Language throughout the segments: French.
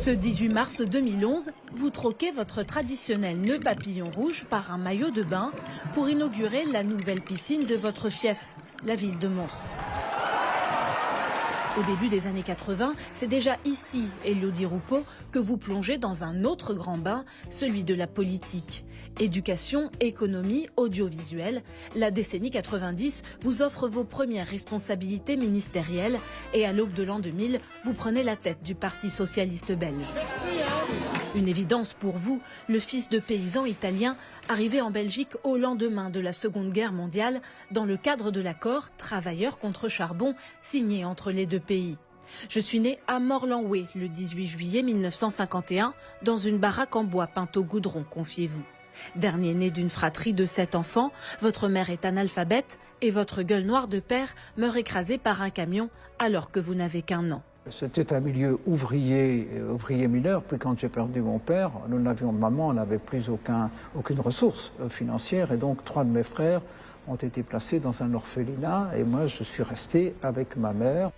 Ce 18 mars 2011, vous troquez votre traditionnel nœud papillon rouge par un maillot de bain pour inaugurer la nouvelle piscine de votre fief, la ville de Mons. Au début des années 80, c'est déjà ici, Élodie Roupeau, que vous plongez dans un autre grand bain, celui de la politique. Éducation, économie, audiovisuel, la décennie 90 vous offre vos premières responsabilités ministérielles et à l'aube de l'an 2000, vous prenez la tête du Parti socialiste belge. Une évidence pour vous, le fils de paysan italien arrivé en Belgique au lendemain de la Seconde Guerre mondiale dans le cadre de l'accord Travailleurs contre charbon signé entre les deux pays. Je suis né à Morlanoué le 18 juillet 1951 dans une baraque en bois peinte au goudron, confiez-vous. Dernier né d'une fratrie de 7 enfants, votre mère est analphabète et votre gueule noire de père meurt écrasé par un camion alors que vous n'avez qu'un an. C'était un milieu ouvrier mineur, puis quand j'ai perdu mon père, maman n'avait plus aucune ressource financière et donc 3 de mes frères ont été placés dans un orphelinat et moi je suis resté avec ma mère.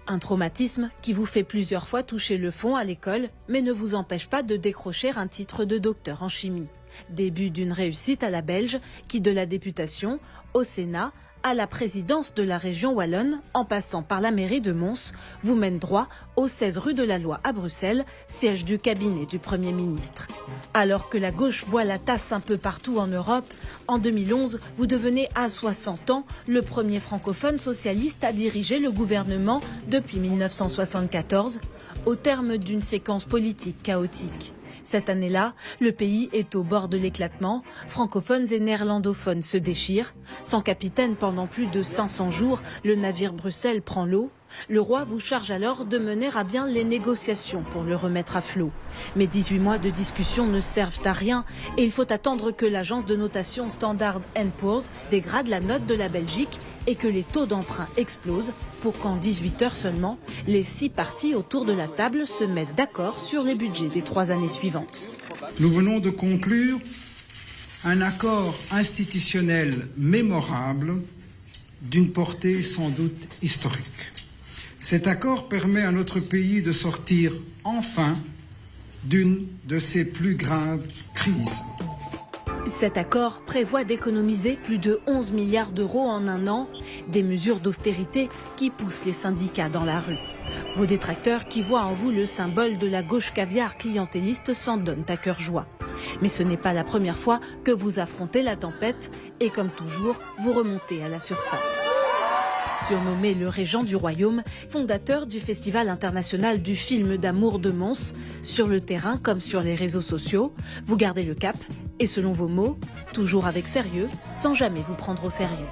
Un traumatisme qui vous fait plusieurs fois toucher le fond à l'école, mais ne vous empêche pas de décrocher un titre de docteur en chimie. Début d'une réussite à la Belge qui, de la députation au Sénat, à la présidence de la région wallonne, en passant par la mairie de Mons, vous mène droit au 16 rue de la Loi à Bruxelles, siège du cabinet du Premier ministre. Alors que la gauche boit la tasse un peu partout en Europe, en 2011, vous devenez à 60 ans le premier francophone socialiste à diriger le gouvernement depuis 1974, au terme d'une séquence politique chaotique. Cette année-là, le pays est au bord de l'éclatement. Francophones et néerlandophones se déchirent. Sans capitaine pendant plus de 500 jours, le navire Bruxelles prend l'eau. Le roi vous charge alors de mener à bien les négociations pour le remettre à flot. Mais 18 mois de discussion ne servent à rien et il faut attendre que l'agence de notation Standard & Poor's dégrade la note de la Belgique et que les taux d'emprunt explosent pour qu'en 18 heures seulement, les 6 parties autour de la table se mettent d'accord sur les budgets des 3 années suivantes. Nous venons de conclure un accord institutionnel mémorable d'une portée sans doute historique. Cet accord permet à notre pays de sortir enfin d'une de ses plus graves crises. Cet accord prévoit d'économiser plus de 11 milliards d'euros en un an, des mesures d'austérité qui poussent les syndicats dans la rue. Vos détracteurs qui voient en vous le symbole de la gauche caviar clientéliste s'en donnent à cœur joie. Mais ce n'est pas la première fois que vous affrontez la tempête et comme toujours, vous remontez à la surface. Surnommé le régent du royaume, fondateur du Festival international du film d'amour de Mons, sur le terrain comme sur les réseaux sociaux, vous gardez le cap et selon vos mots, toujours avec sérieux, sans jamais vous prendre au sérieux.